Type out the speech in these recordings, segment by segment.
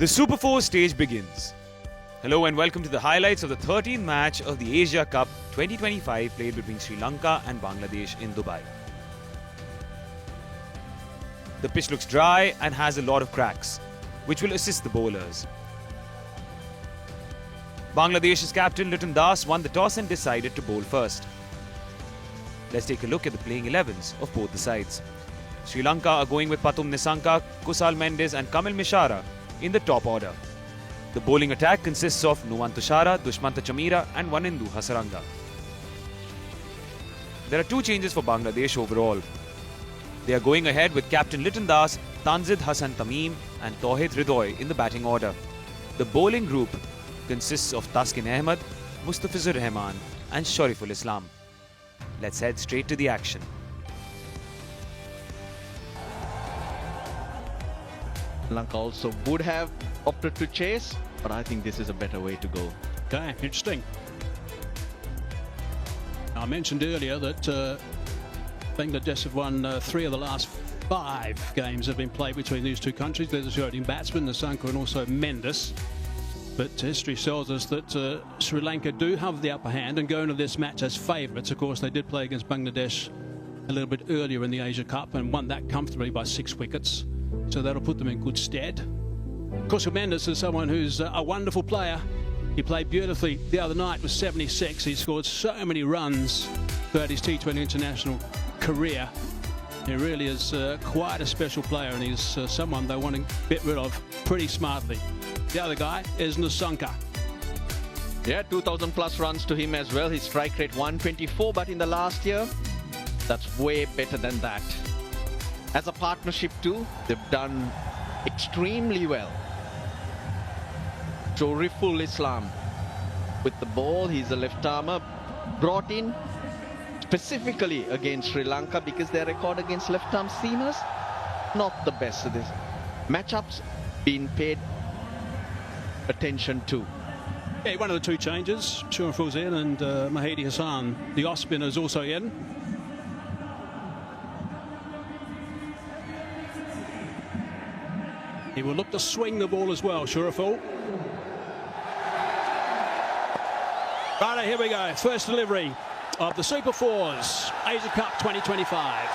The Super 4 stage begins. Hello and welcome to the highlights of the 13th match of the Asia Cup 2025 played between Sri Lanka and Bangladesh in Dubai. The pitch looks dry and has a lot of cracks, which will assist the bowlers. Bangladesh's captain Liton Das won the toss and decided to bowl first. Let's take a look at the playing 11s of both the sides. Sri Lanka are going with Pathum Nissanka, Kusal Mendis and Kamil Mishara in the top order. The bowling attack consists of Nuwan Tushara, Dushmantha Chameera and Wanindu Hasaranga. There are two changes for Bangladesh overall. They are going ahead with captain Liton Das, Tanzid Hasan Tamim and Tauhid Hridoy in the batting order. The bowling group consists of Taskin Ahmed, Mustafizur Rahman and Shariful Islam. Let's head straight to the action. Lanka also would have opted to chase, but I think this is a better way to go. Okay, interesting. I mentioned earlier that Bangladesh have won 3 of the last 5 games that have been played between these two countries. There's a shooting batsman, Nissanka and also Mendis. But history tells us that Sri Lanka do have the upper hand and go into this match as favourites. Of course, they did play against Bangladesh a little bit earlier in the Asia Cup and won that comfortably by 6 wickets. So that'll put them in good stead. Of course, Mendis is someone who's a wonderful player. He played beautifully the other night with 76. He scored so many runs throughout his T20 international career. He really is quite a special player, and he's someone they want to get rid of pretty smartly. The other guy is Nissanka. Yeah, 2,000 plus runs to him as well. His strike rate 124, but in the last year, that's way better than that. As a partnership too, they've done extremely well. Shariful Islam with the ball, he's a left armer, brought in specifically against Sri Lanka because their record against left arm seamers, not the best of this. Matchups being paid attention to. Yeah, one of the two changes, Shariful's in and Mahidi Hassan, the off spinner, is also in. He will look to swing the ball as well, Shariful. Right, here we go. First delivery of the Super 4s, Asia Cup 2025.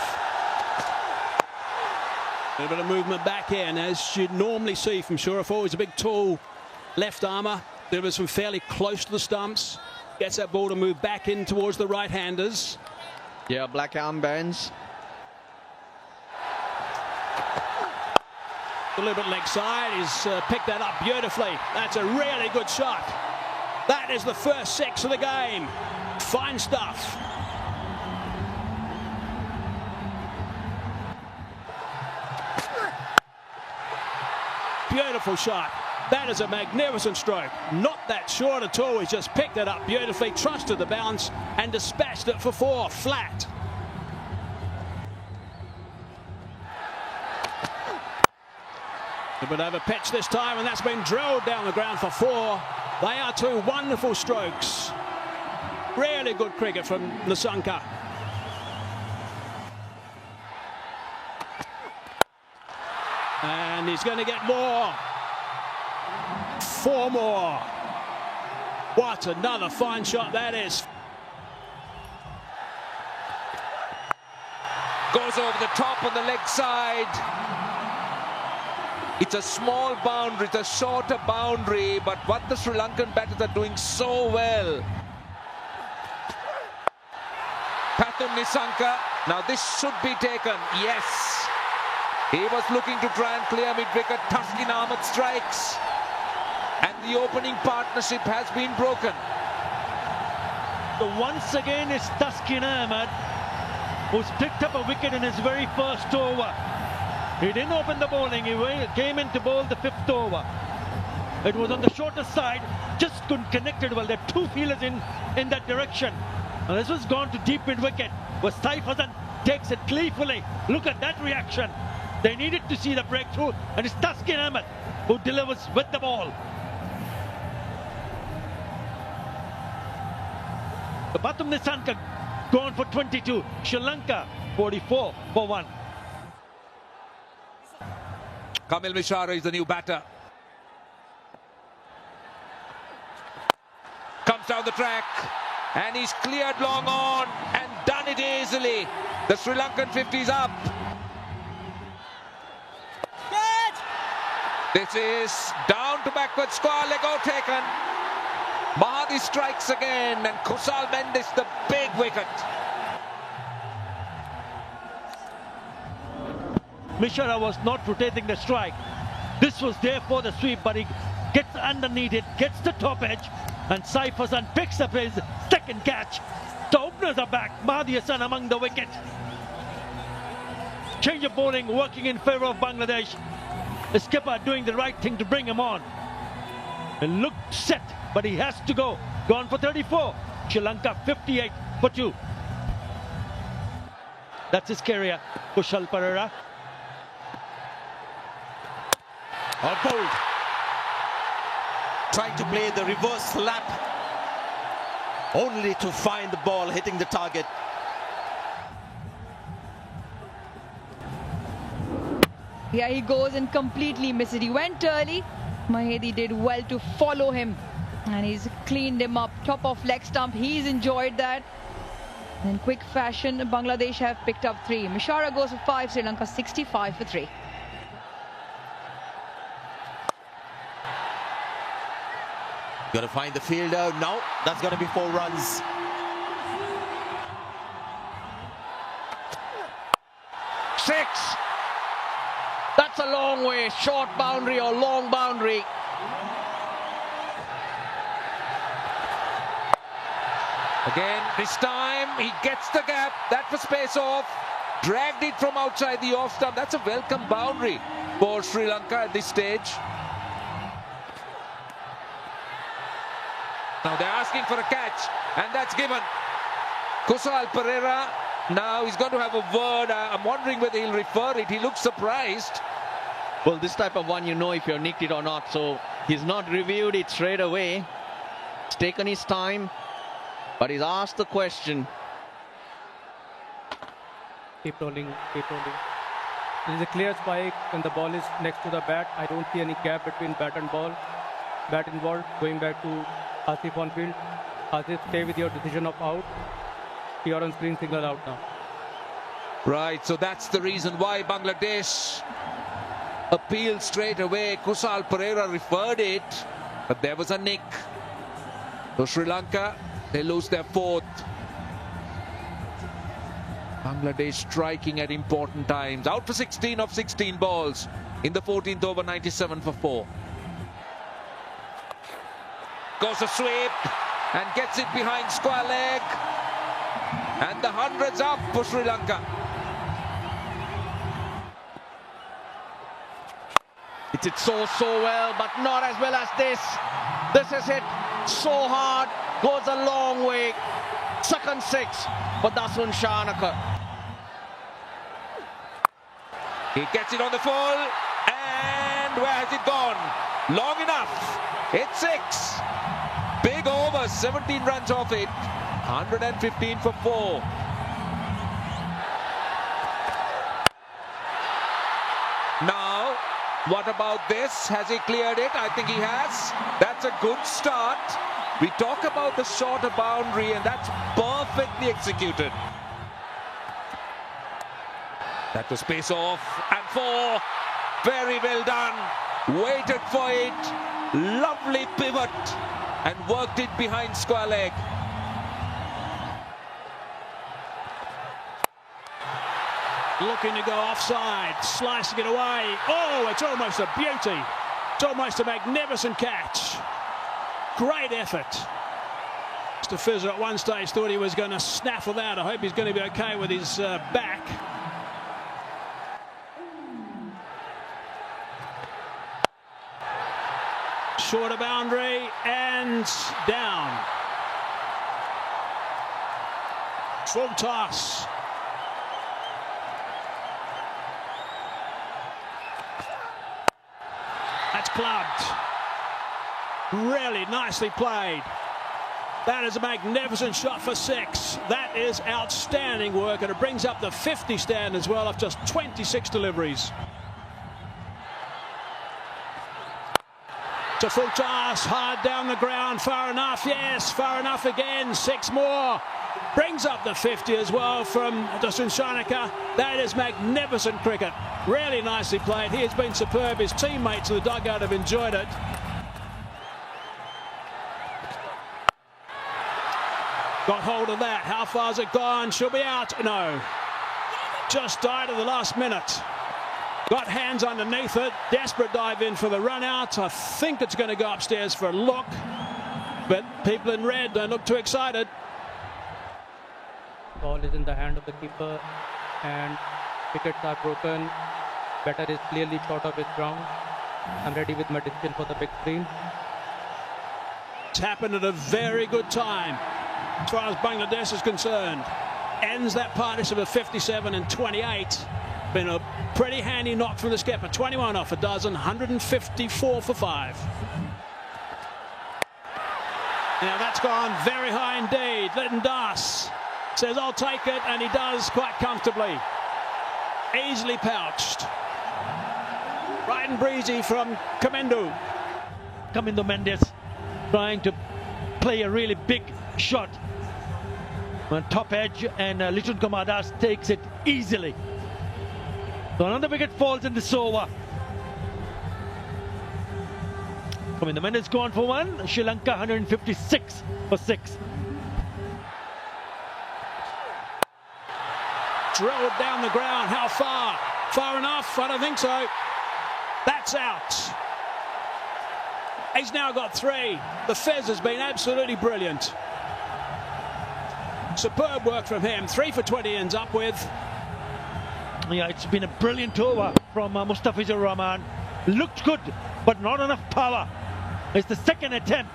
A little bit of movement back in, as you'd normally see from Shariful. He's a big, tall left armer. Delivers from fairly close to the stumps. Gets that ball to move back in towards the right-handers. Yeah, black armbands. A little bit leg side. He's picked that up beautifully. That's a really good shot. That is the first 6 of the game. Fine stuff. Beautiful shot. That is a magnificent stroke. Not that short at all. He's just picked it up beautifully, trusted the bounce and dispatched it for 4 flat. A bit over pitch this time, and that's been drilled down the ground for 4. They are 2 wonderful strokes. Really good cricket from Nissanka. And he's going to get more. 4 more. What another fine shot that is. Goes over the top on the leg side. It's a small boundary, it's a shorter boundary, but what the Sri Lankan batters are doing so well. Pathum Nissanka, now this should be taken, yes. He was looking to try and clear mid-wicket, Taskin Ahmed strikes. And the opening partnership has been broken. So once again it's Taskin Ahmed who's picked up a wicket in his very first over. He didn't open the bowling, he came in to bowl the 5th over. It was on the shorter side, just couldn't connect it well. There are 2 fielders in that direction. And this was gone to deep mid-wicket, where Saif Hasan takes it gleefully. Look at that reaction. They needed to see the breakthrough, and it's Taskin Ahmed who delivers with the ball. The Pathum Nissanka gone for 22, Sri Lanka 44 for 1. Kamil Mishara is the new batter. down the track and he's cleared long on and done it easily. The Sri Lankan 50's up. This is down to backward square, Lego taken. Mahadi strikes again and Kusal Mendis the big wicket. Mishra was not rotating the strike. This was there for the sweep, but he gets underneath it, gets the top edge, and Saif Hassan picks up his second catch. The openers are back. Mahdi Hassan among the wicket. Change of bowling working in favour of Bangladesh. The skipper doing the right thing to bring him on. It looked set, but he has to go. Gone for 34. Sri Lanka 58 for 2. That's his career. Kushal Perera. Bowled. Trying to play the reverse slap, only to find the ball hitting the target. Yeah, he goes and completely misses. He went early. Mahedi did well to follow him, and he's cleaned him up. Top of leg stump. He's enjoyed that. In quick fashion, Bangladesh have picked up 3. Mishara goes for 5. Sri Lanka 65 for 3. Got to find the fielder. No, that's going to be 4 runs. Six. That's a long way. Short boundary or long boundary. Again, this time he gets the gap. That was space off. Dragged it from outside the off stump. That's a welcome boundary for Sri Lanka at this stage. Now they're asking for a catch, and that's given. Kusal Perera, now he's going to have a word. I'm wondering whether he'll refer it. He looks surprised. Well, this type of one, you know if you're nicked it or not. So he's not reviewed it straight away. He's taken his time, but he's asked the question. Keep rolling, keep rolling. There is a clear spike when the ball is next to the bat. I don't see any gap between bat and ball. Bat involved, going back to Asif on field. Asif, stay with your decision of out. You're on screen, signal out now. Right, so that's the reason why Bangladesh appealed straight away. Kusal Perera referred it, but there was a nick. So Sri Lanka, they lose their 4th. Bangladesh striking at important times. Out for 16 of 16 balls in the 14th over, 97 for 4. Goes a sweep and gets it behind square leg. And the 100's up for Sri Lanka. It did so well, but not as well as this. This is hit so hard, goes a long way. Second 6 for Dasun Shanaka. He gets it on the full, and where has it gone? Long enough. It's 6. Big over, 17 runs off it. 115 for 4. Now, what about this? Has he cleared it? I think he has. That's a good start. We talk about the shorter boundary, and that's perfectly executed. That was pace off, and 4. Very well done. Waited for it. Lovely pivot, and worked it behind square leg. Looking to go offside, slicing it away. Oh, it's almost a beauty. It's almost a magnificent catch. Great effort. Mr. Fizzer at one stage thought he was going to snaffle that. I hope he's going to be okay with his back. Shorter boundary and down. Full toss. That's clubbed. Really nicely played. That is a magnificent shot for 6. That is outstanding work, and it brings up the 50 stand as well of just 26 deliveries. to Fultas, hard down the ground, far enough, yes, far enough again, 6 more. Brings up the 50 as well from Dasun Shanaka. That is magnificent cricket. Really nicely played. He has been superb. His teammates in the dugout have enjoyed it. Got hold of that. How far's it gone? She'll be out. No. Just died at the last minute. Got hands underneath it. Desperate dive in for the run out. I think it's going to go upstairs for a look. But people in red don't look too excited. Ball is in the hand of the keeper and wickets are broken. Batter is clearly short of his ground. I'm ready with my decision for the big screen. It's happened at a very good time as far as Bangladesh is concerned. Ends that partnership of 57 and 28. Been a pretty handy knock from the skipper. 21 off a dozen, 154 for 5. Now that's gone very high indeed. Lytton Das says, I'll take it, and he does quite comfortably. Easily pouched. Right and breezy from Kamendu. Kamindo Mendes trying to play a really big shot on top edge, and Liton Kumar Das takes it easily. So another wicket falls in this over. Kamindo Mendes gone for 1. Sri Lanka 156 for 6. Drilled down the ground. How far? Far enough? I don't think so. That's out. He's now got 3. The Fez has been absolutely brilliant. Superb work from him. 3 for 20 ends up with. Yeah, it's been a brilliant over from Mustafizur Rahman. Looked good, but not enough power. It's the second attempt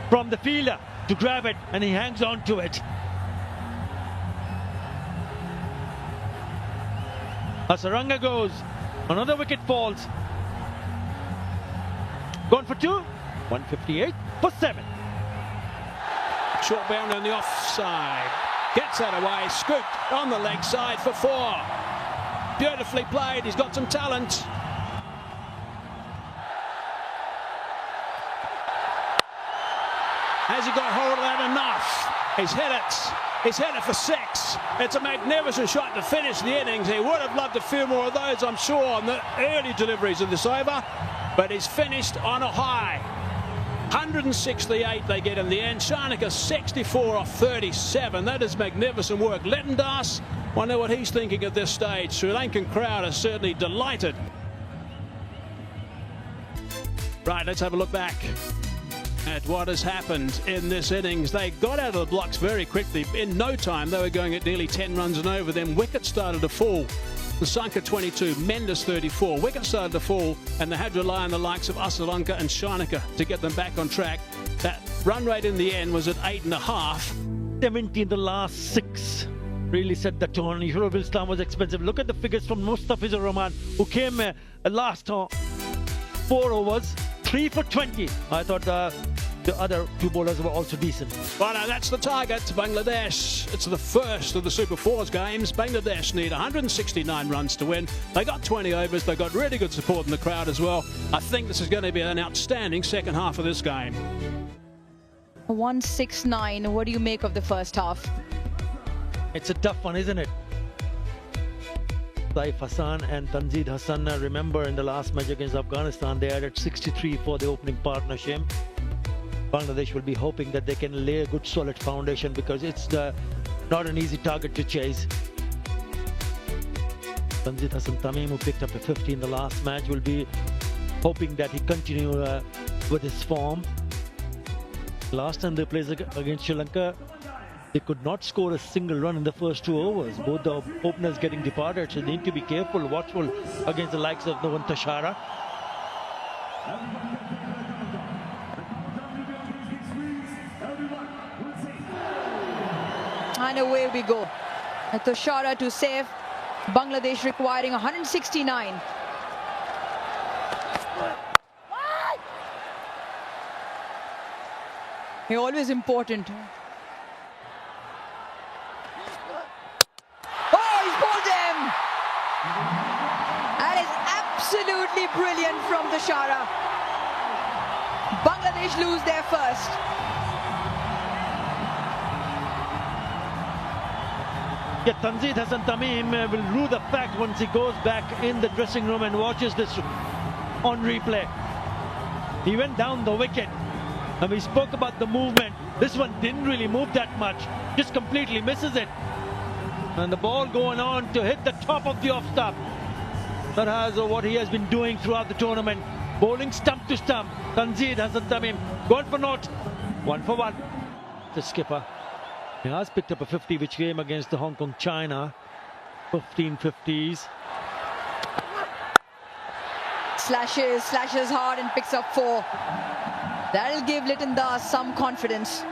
from the fielder to grab it, and he hangs on to it. Hasaranga goes. Another wicket falls. Gone for 2. 158 for 7. Short bound on the offside. Gets that away. Scooped on the leg side for 4. Beautifully played. He's got some talent. Has he got hold of that enough? He's hit it. He's hit it for 6. It's a magnificent shot to finish the innings. He would have loved a few more of those, I'm sure, on the early deliveries of this over. But he's finished on a high. 168 they get in the end. Shanaka 64 off 37. That is magnificent work. Lytton Das, wonder what he's thinking at this stage. Sri Lankan crowd are certainly delighted. Right, let's have a look back at what has happened in this innings. They got out of the blocks very quickly. In no time, they were going at nearly 10 runs and over. Then wickets started to fall. Nissanka 22, Mendes 34. Wickets started to fall, and they had to rely on the likes of Asalanka and Shanaka to get them back on track. That run rate in the end was at 8.5. 70 in the last 6. Really set the tone. Yusuf Islam was expensive. Look at the figures from Mustafizur Rahman, who came last 4 overs. 3 for 20. I thought the other 2 bowlers were also decent. Well, now that's the target. Bangladesh. It's the first of the Super 4s games. Bangladesh need 169 runs to win. They got 20 overs. They got really good support in the crowd as well. I think this is going to be an outstanding second half of this game. 169. What do you make of the first half? It's a tough one, isn't it? Saif Hassan and Tanzid Hassan, remember in the last match against Afghanistan, they added 63 for the opening partnership. Bangladesh will be hoping that they can lay a good solid foundation, because it's not an easy target to chase. Tanzid Hassan Tamim, who picked up a 50 in the last match, will be hoping that he continue with his form. Last time they played against Sri Lanka, they could not score a single run in the first 2 overs. Both the openers getting departed, so they need to be careful, watchful against the likes of Novan Tashara. And away we go. Tashara to save. Bangladesh requiring 169. They're always important. That is absolutely brilliant from Tashara. Bangladesh lose their first. Yeah, Tanzid Hasan Tamim will rue the fact once he goes back in the dressing room and watches this on replay. He went down the wicket and we spoke about the movement. This one didn't really move that much, just completely misses it. And the ball going on to hit the top of the off stump. That has what he has been doing throughout the tournament. Bowling stump to stump. Tanzid Hasan Tamim gone for naught. 1 for 1. The skipper. He has picked up a 50 which came against the Hong Kong China. 15 50s. Slashes hard and picks up 4. That'll give Liton Das some confidence.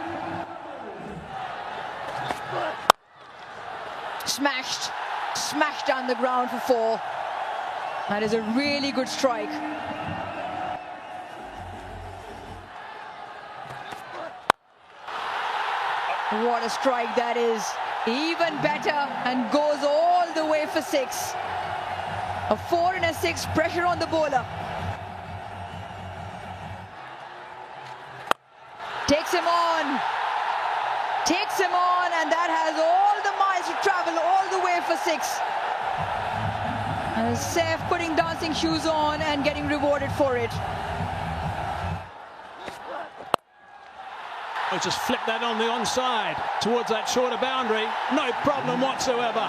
Smashed down the ground for 4. That is a really good strike. What a strike that is. Even better, and goes all the way for 6. A 4 and a 6, pressure on the bowler. Takes him on, and that has all the miles to travel all the way for 6. And Saif putting dancing shoes on and getting rewarded for it. I'll just flip that on the onside towards that shorter boundary. No problem whatsoever.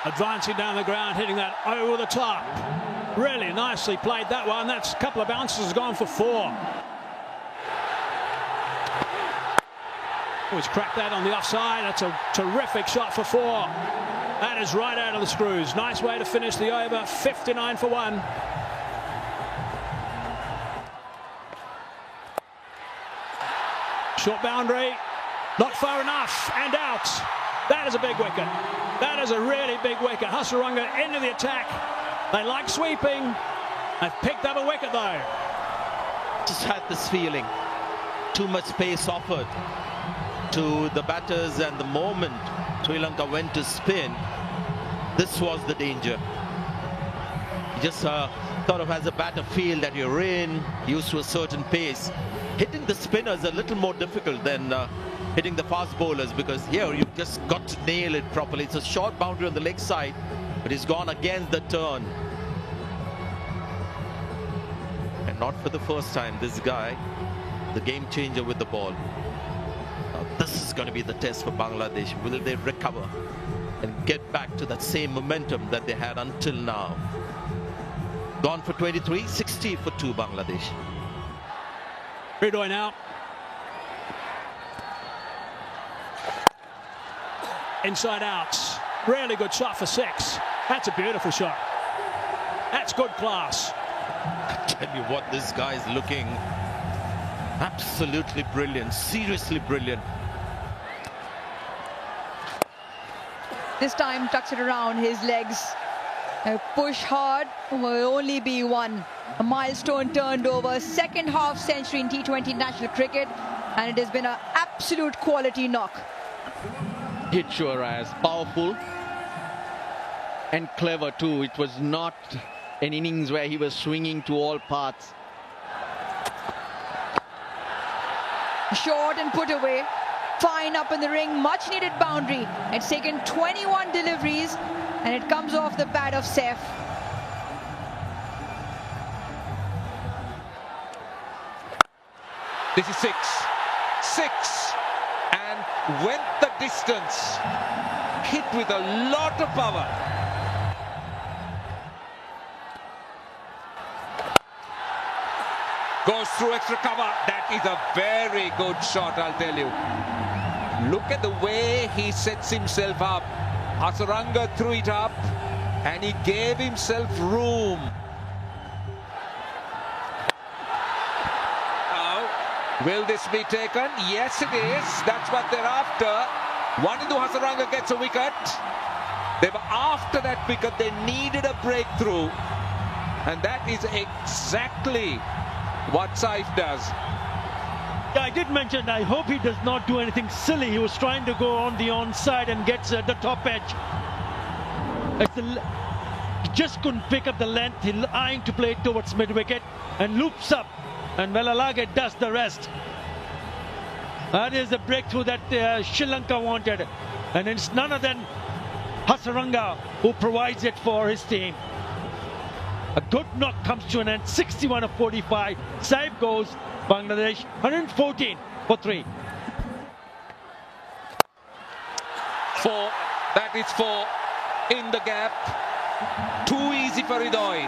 Advancing down the ground, hitting that over the top. Really nicely played that one. That's a couple of bounces gone for 4. He's cracked that on the offside. That's a terrific shot for 4. That is right out of the screws. Nice way to finish the over. 59 for 1. Short boundary, not far enough, and out. That is a big wicket. That is a really big wicket. Hasaranga into the attack. They like sweeping. They've picked up a wicket though. Just had this feeling. Too much space offered to the batters, and the moment Sri Lanka went to spin, this was the danger. You just sort of as a batter feel that you're in, used to a certain pace. Hitting the spinners a little more difficult than hitting the fast bowlers, because here you've just got to nail it properly. It's a short boundary on the leg side, but he's gone against the turn. And not for the first time, this guy, the game changer with the ball. Now, this is going to be the test for Bangladesh. Will they recover and get back to that same momentum that they had until now? Gone for 23, 60 for 2 Bangladesh. Ridoy now. Inside out. Really good shot for 6. That's a beautiful shot. That's good class. I tell you what, this guy is looking absolutely brilliant, seriously brilliant. This time tucks it around his legs. A push hard will only be 1. A milestone turned over, second half century in T20 national cricket, and it has been an absolute quality knock. Hit sure as powerful and clever too. It was not an innings where he was swinging to all parts. Short and put away. Fine up in the ring, much needed boundary. It's taken 21 deliveries and it comes off the pad of Saif. This is 6. And went the distance. Hit with a lot of power. Goes through extra cover. That is a very good shot, I'll tell you. Look at the way he sets himself up. Hasaranga threw it up and he gave himself room. Now, will this be taken? Yes, it is. That's what they're after. One into Hasaranga gets a wicket. They were after that wicket. They needed a breakthrough. And that is exactly what Saif does. Yeah, I did mention, I hope he does not do anything silly. He was trying to go on the onside and gets at the top edge. just couldn't pick up the length. He's eyeing to play it towards mid-wicket and loops up. And Velalage does the rest. That is the breakthrough that Sri Lanka wanted. And it's none other than Hasaranga who provides it for his team. A good knock comes to an end. 61 of 45. Save goes. Bangladesh 114 for 3. 4. That is 4 in the gap. Too easy for Hridoy.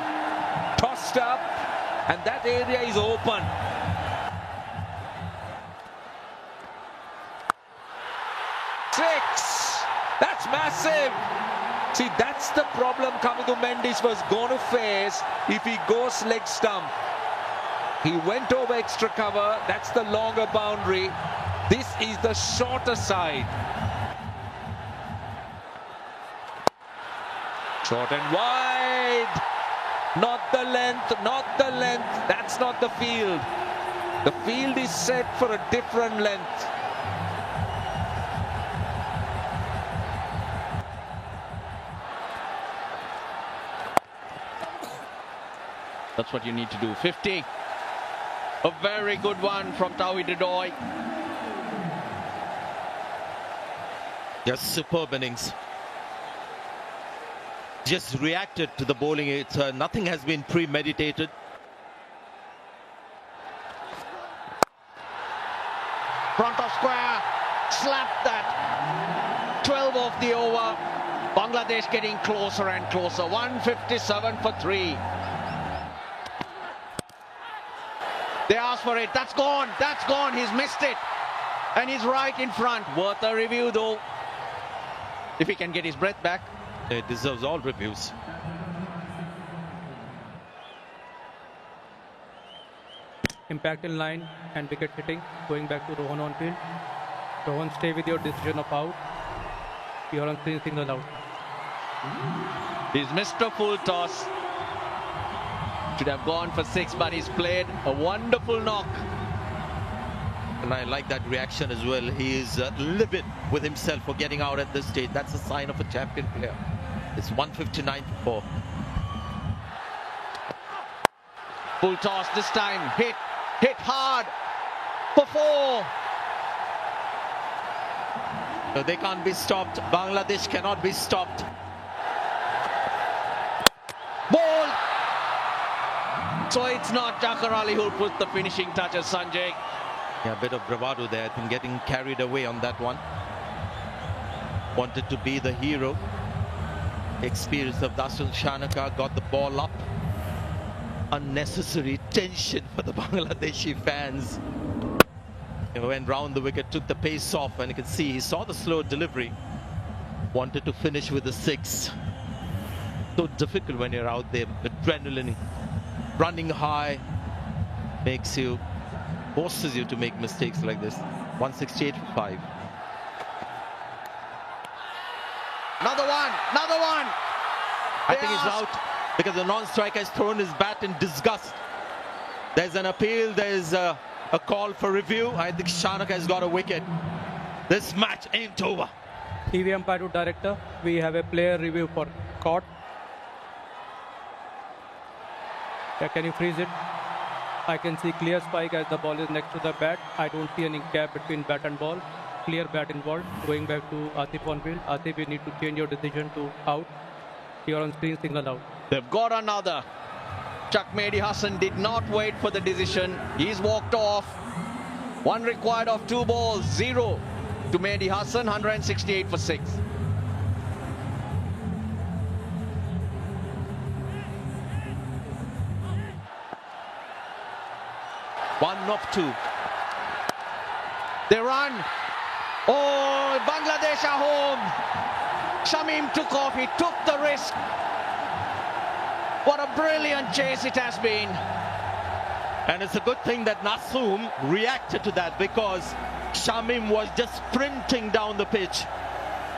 Tossed up, and that area is open. Six. That's massive. See, that's the problem Kamidu Mendis was going to face if he goes leg stump. He went over extra cover. That's the longer boundary. This is the shorter side. Short and wide. Not the length, not the length. That's not the field. The field is set for a different length. That's what you need to do. 50. A very good one from Tauhid Hridoy. Just superb innings. Just reacted to the bowling. It's nothing has been premeditated. Front of square. Slapped that. 12 off the over. Bangladesh getting closer and closer. 157 for 3. They asked for it. That's gone. That's gone. He's missed it. And he's right in front. Worth a review though. If he can get his breath back. It deserves all reviews. Impact in line and wicket hitting. Going back to Rohan on field. Rohan, stay with your decision of out. You are on screen, single out. He's missed a full toss. Should have gone for 6, but he's played a wonderful knock. And I like that reaction as well. He is livid with himself for getting out at this stage. That's a sign of a champion player. It's 159 for 4. Full toss this time. Hit hard for 4. No, they can't be stopped. Bangladesh cannot be stopped. Ball. So it's not Jafar Ali who'll put the finishing touches, Sanjay. Yeah, a bit of bravado there. I think getting carried away on that one. Wanted to be the hero. Experience of Dasun Shanaka, got the ball up. Unnecessary tension for the Bangladeshi fans. He went round the wicket, took the pace off, and you can see he saw the slow delivery. Wanted to finish with a 6. So difficult when you're out there. Adrenaline running high forces you to make mistakes like this. 168 for 5. Another one. I think he's out because the non-striker has thrown his bat in disgust. There's an appeal, there's a call for review. I think Shanaka has got a wicket. This match ain't over. TV umpire to director. We have a player review for caught. Yeah, can you freeze it? I can see clear spike as the ball is next to the bat. I don't see any gap between bat and ball. Clear bat involved. Going back to Asif on field. Asif, you need to change your decision to out. You're on screen, signal out. They've got another. Chuck Mehdi Hassan did not wait for the decision. He's walked off. 1 required of 2 balls. 0 to Mehdi Hassan. 168 for 6. One of 2. They run. Oh, Bangladesh are home. Shamim took off. He took the risk. What a brilliant chase it has been. And it's a good thing that Nasoom reacted to that, because Shamim was just sprinting down the pitch.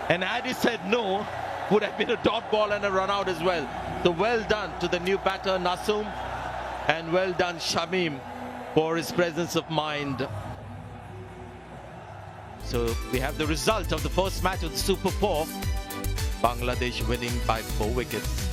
And had he said no, would have been a dot ball and a run out as well. So well done to the new batter Nasoom, and well done Shamim for his presence of mind. So we have the result of the first match of the Super 4. Bangladesh winning by 4 wickets.